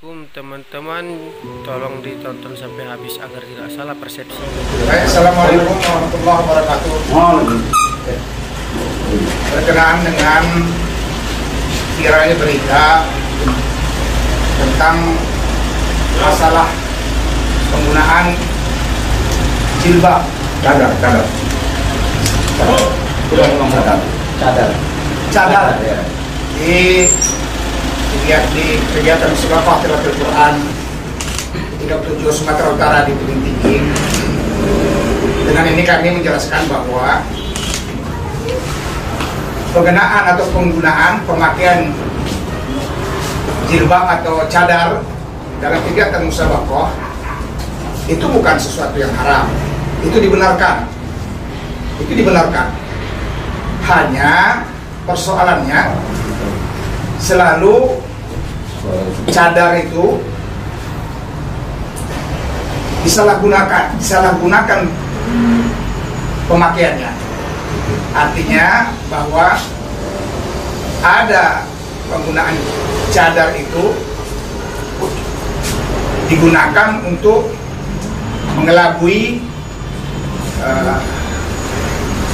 Assalamualaikum teman-teman, tolong ditonton sampai habis agar tidak salah persepsi. Assalamualaikum warahmatullahi wabarakatuh. Berkenaan dengan viralnya berita tentang masalah penggunaan jilbab, cadar di kegiatan Musabaqah Tilawatul Quran 37 Sumatera Utara di Tebing Tinggi. Dengan ini kami menjelaskan bahwa penggunaan atau pemakaian jilbab atau cadar dalam kegiatan Musabaqah itu bukan sesuatu yang haram. Itu dibenarkan. Hanya persoalannya selalu cadar itu disalahgunakan pemakaiannya. Artinya bahwa ada penggunaan cadar itu digunakan untuk mengelabui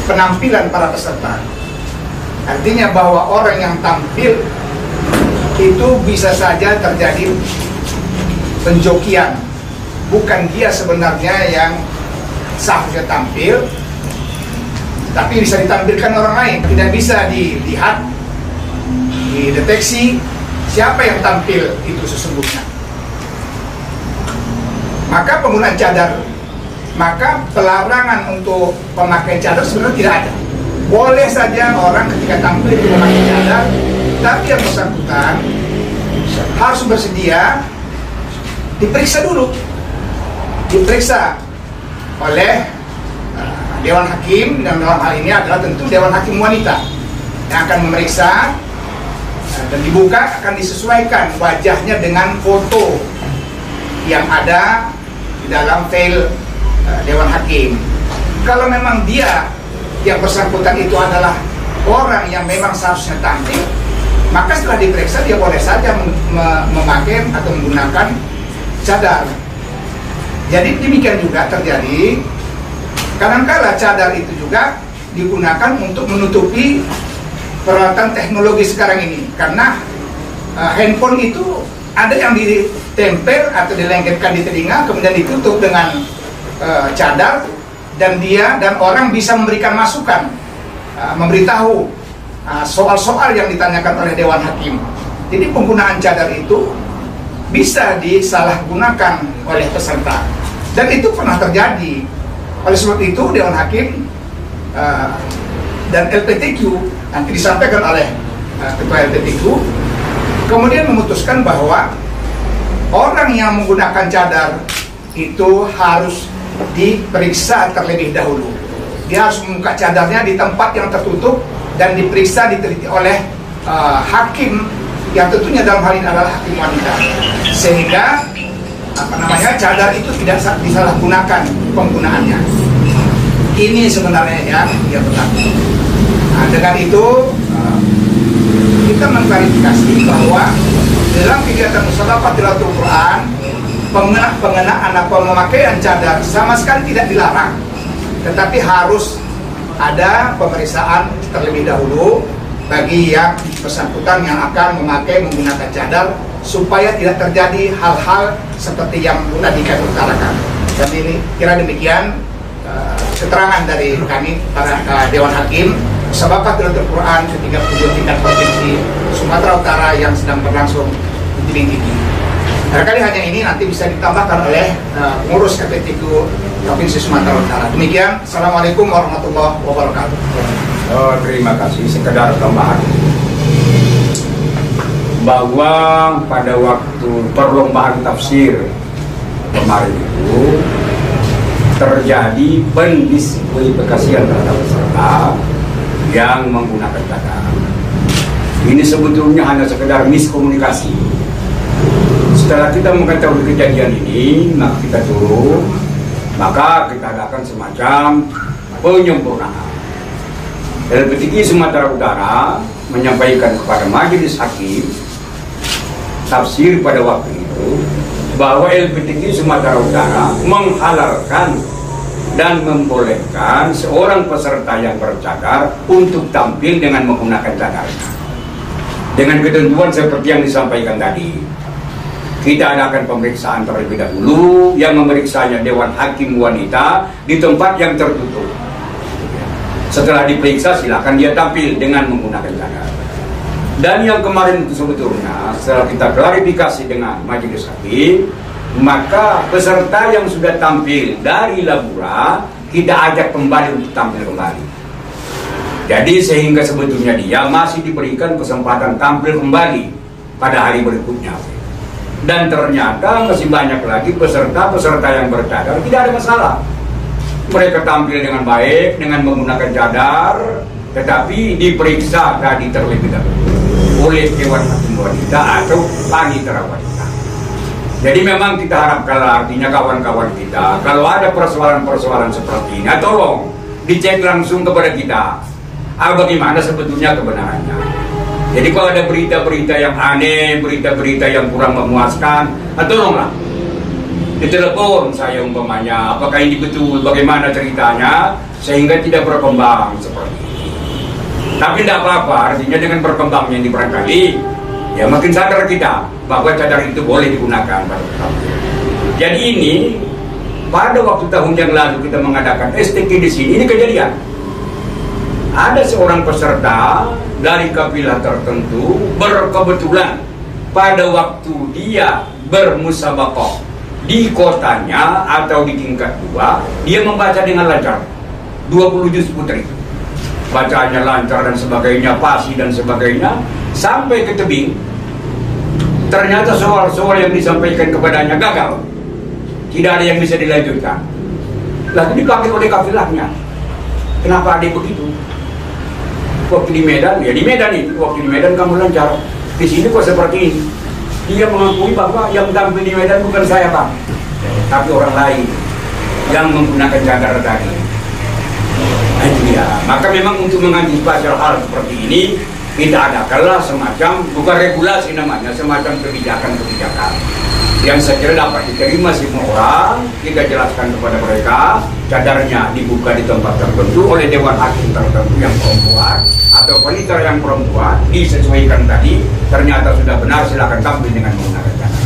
penampilan para peserta. Artinya bahwa orang yang tampil itu bisa saja terjadi penjokian, bukan dia sebenarnya yang seharusnya tampil, tapi bisa ditampilkan orang lain. Tidak bisa dilihat, dideteksi siapa yang tampil itu sesungguhnya. Maka penggunaan cadar, maka pelarangan untuk pemakaian cadar sebenarnya tidak ada. Boleh saja orang ketika tampil itu memakai cadar, tapi yang bersangkutan harus bersedia diperiksa dulu, oleh Dewan Hakim, dan dalam hal ini adalah tentu Dewan Hakim wanita yang akan memeriksa, dan dibuka akan disesuaikan wajahnya dengan foto yang ada di dalam file Dewan Hakim. Kalau memang dia yang bersangkutan itu adalah orang yang memang seharusnya tampil, maka setelah diperiksa dia boleh saja memakai atau menggunakan cadar. Jadi demikian juga terjadi kadang-kala cadar itu juga digunakan untuk menutupi peralatan teknologi sekarang ini, karena handphone itu ada yang ditempel atau dilengketkan di telinga kemudian ditutup dengan cadar, dan orang bisa memberikan masukan, memberitahu soal-soal yang ditanyakan oleh Dewan Hakim. Jadi penggunaan cadar itu bisa disalahgunakan oleh peserta, dan itu pernah terjadi. Oleh sebab itu Dewan Hakim dan LPTQ, nanti disampaikan oleh Ketua LPTQ, kemudian memutuskan bahwa orang yang menggunakan cadar itu harus diperiksa terlebih dahulu. Dia harus membuka cadarnya di tempat yang tertutup dan diperiksa oleh hakim yang tentunya dalam hal ini adalah hakim wanita, sehingga cadar itu tidak disalahgunakan penggunaannya. Ini sebenarnya yang dia berlaku. Nah, dengan itu kita mengklarifikasi bahwa dalam kegiatan Musabaqah Tilawatul Quran pengenaan atau pemakaian cadar sama sekali tidak dilarang, tetapi harus ada pemeriksaan terlebih dahulu bagi yang bersangkutan yang akan menggunakan cadar, supaya tidak terjadi hal-hal seperti yang tadi kami utarakan. Dan ini kira demikian keterangan dari kami para Dewan Hakim Musabaqah Tilawatul Quran ke-37 tingkat provinsi Sumatera Utara yang sedang berlangsung di Tebing Tinggi. Barangkali hanya ini nanti bisa ditambahkan oleh pengurus LPTQ Provinsi Sumatera Utara. Demikian, Assalamualaikum warahmatullahi wabarakatuh. Terima kasih. Sekedar tambahan bahwa pada waktu perlombaan tafsir kemarin itu terjadi pendiskualifikasian terhadap peserta yang menggunakan cadar. Ini sebetulnya hanya sekedar miskomunikasi. Setelah kita mengetahui kejadian ini, maka kita turun, maka kita adakan semacam penyempurnaan. LPTQ Sumatera Utara menyampaikan kepada Majelis Hakim tafsir pada waktu itu bahwa LPTK Sumatera Utara menghalalkan dan membolehkan seorang peserta yang bercadar untuk tampil dengan menggunakan cadarnya. Dengan ketentuan seperti yang disampaikan tadi. Kita adakan pemeriksaan terlebih dahulu, yang memeriksanya Dewan Hakim Wanita di tempat yang tertutup. Setelah diperiksa silakan dia tampil dengan menggunakan cadar. Dan yang kemarin itu sebetulnya setelah kita klarifikasi dengan majelis hakim, maka peserta yang sudah tampil dari Labura kita ajak kembali untuk tampil kembali. Jadi sehingga sebetulnya dia masih diberikan kesempatan tampil kembali pada hari berikutnya. Dan ternyata masih banyak lagi peserta-peserta yang bercadar, tidak ada masalah. Mereka tampil dengan baik, dengan menggunakan cadar, tetapi diperiksa tadi terlebih dahulu oleh Dewan Hakim Wanita atau Panitera Wanita. Jadi memang kita harapkan, artinya kawan-kawan kita, kalau ada persoalan-persoalan seperti ini, tolong dicek langsung kepada kita. Bagaimana sebetulnya kebenarannya. Jadi kalau ada berita-berita yang aneh, berita-berita yang kurang memuaskan, tolonglah ditelepon saya umpamanya, apakah ini betul, bagaimana ceritanya, sehingga tidak berkembang seperti ini. Tapi tidak apa-apa, artinya dengan berkembangnya ini barangkali, ya makin sadar kita bahwa cadar itu boleh digunakan pada tampil. Jadi ini pada waktu tahun yang lalu kita mengadakan STK di sini, ini kejadian. Ada seorang peserta dari kabilah tertentu berkebetulan pada waktu dia bermusabaqah di kotanya atau di tingkat 2, dia membaca dengan lancar 20 juz putri, bacanya lancar dan sebagainya, pasi dan sebagainya, sampai ke tebing. Ternyata soal-soal yang disampaikan kepadanya gagal, tidak ada yang bisa dilanjutkan. Lalu dipanggil oleh kafilahnya, kenapa ada begitu? Waktu di Medan, ya di Medan itu, waktu di Medan kamu lancar, di sini kok seperti ini. Dia mengakui bahwa yang tampil di Medan bukan saya Pak, tapi orang lain yang menggunakan cadar tadi. Nah itu dia. Maka memang untuk mengantisipasi hal seperti ini, kita adakanlah semacam, bukan regulasi namanya, semacam kebijakan-kebijakan yang saya kira dapat diterima semua orang. Kita jelaskan kepada mereka, cadarnya dibuka di tempat tertentu oleh Dewan Hakim tertentu yang perempuan atau wanita yang perempuan, disesuaikan tadi, ternyata sudah benar, silakan tampil dengan menggunakan cadar.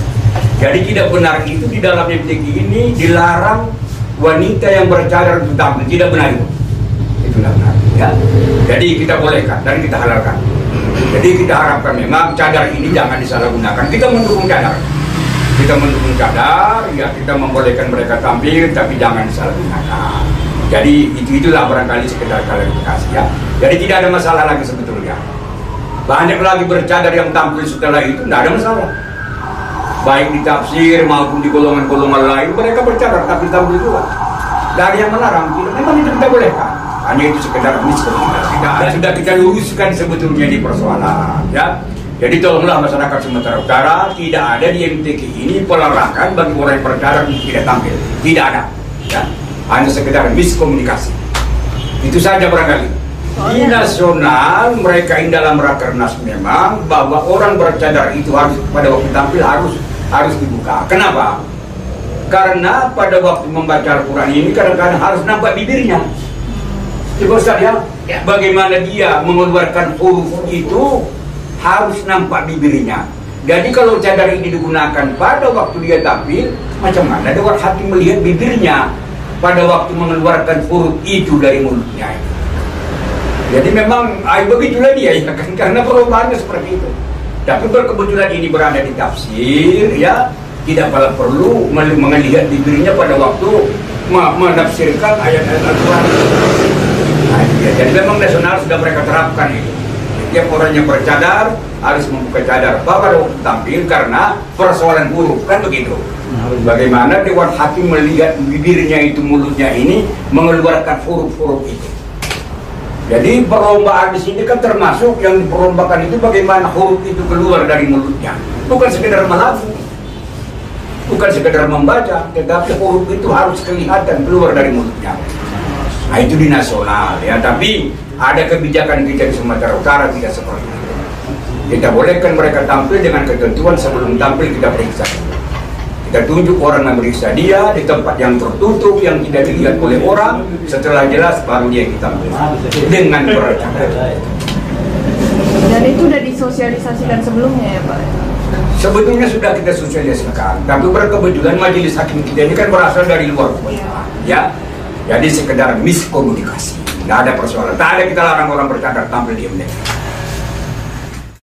Jadi tidak benar itu di dalam MTQ ini dilarang wanita yang bercadar untuk tampil, tidak benar itu. Itu tidak benar ya. Jadi kita bolehkan dan kita halalkan. Jadi kita harapkan memang cadar ini jangan disalahgunakan. Kita mendukung cadar. Kita mendukung cadar, ya kita membolehkan mereka tampil, tapi jangan disalahgunakan. Jadi itulah barangkali sekedar klarifikasi ya. Jadi tidak ada masalah lagi sebetulnya. Banyak lagi bercadar yang tampil setelah itu, tidak ada masalah. Baik di tafsir maupun di golongan-golongan lain, mereka bercadar tapi tampil juga. Tidak ada yang melarang, memang itu kita bolehkan. Hanya itu sekedar miskomunikasi. Dan sudah kita luruskan sebetulnya di persoalan ya. Jadi tolonglah masyarakat Sumatera Utara, tidak ada di MTQ ini pelarangan bagi orang yang bercadar untuk tidak tampil. Tidak ada ya. Hanya sekedar miskomunikasi. Itu saja barangkali. Di nasional mereka ini dalam rakernas memang bahwa orang bercadar itu harus pada waktu tampil harus dibuka. Kenapa? Karena pada waktu membaca Al-Quran ini kadang-kadang harus nampak bibirnya. Coba Ustaz ya, bagaimana dia mengeluarkan huruf itu harus nampak bibirnya. Jadi kalau cadar ini digunakan pada waktu dia tampil, macam mana Dewan Hakim melihat bibirnya pada waktu mengeluarkan huruf itu dari mulutnya. Jadi memang begitulah dia ya kan, karena perubahannya seperti itu. Tapi berkebetulan ini berada di tafsir ya, tidak perlu melihat bibirnya pada waktu menafsirkan ayat-ayat Al-Quran. Nah, ya. Jadi memang nasional sudah mereka terapkan itu. Setiap orang yang bercadar harus membuka cadar pada waktu tampil karena persoalan huruf kan begitu. Bagaimana Dewan Hakim melihat bibirnya itu, mulutnya ini mengeluarkan huruf-huruf itu. Jadi perlombaan di sini kan termasuk yang diperlombakan itu bagaimana huruf itu keluar dari mulutnya. Bukan sekedar melaku, bukan sekedar membaca, tetapi huruf itu harus kelihatan keluar dari mulutnya. Nah itu di nasional ya, tapi ada kebijakan kita di Sumatera Utara tidak seperti itu. Kita bolehkan mereka tampil dengan ketentuan sebelum tampil kita periksa. Kita tunjuk orang memeriksa dia di tempat yang tertutup, yang tidak dilihat oleh orang. Setelah jelas baru dia kita dengan percakapan. Dan itu sudah disosialisasikan sebelumnya ya Pak? Sebetulnya sudah kita sosialisasikan, tapi berkebetulan majelis hakim kita ini kan berasal dari luar kota, ya. Jadi sekedar miskomunikasi, tidak ada persoalan. Tak ada kita larang orang bercadar tampil di MDK.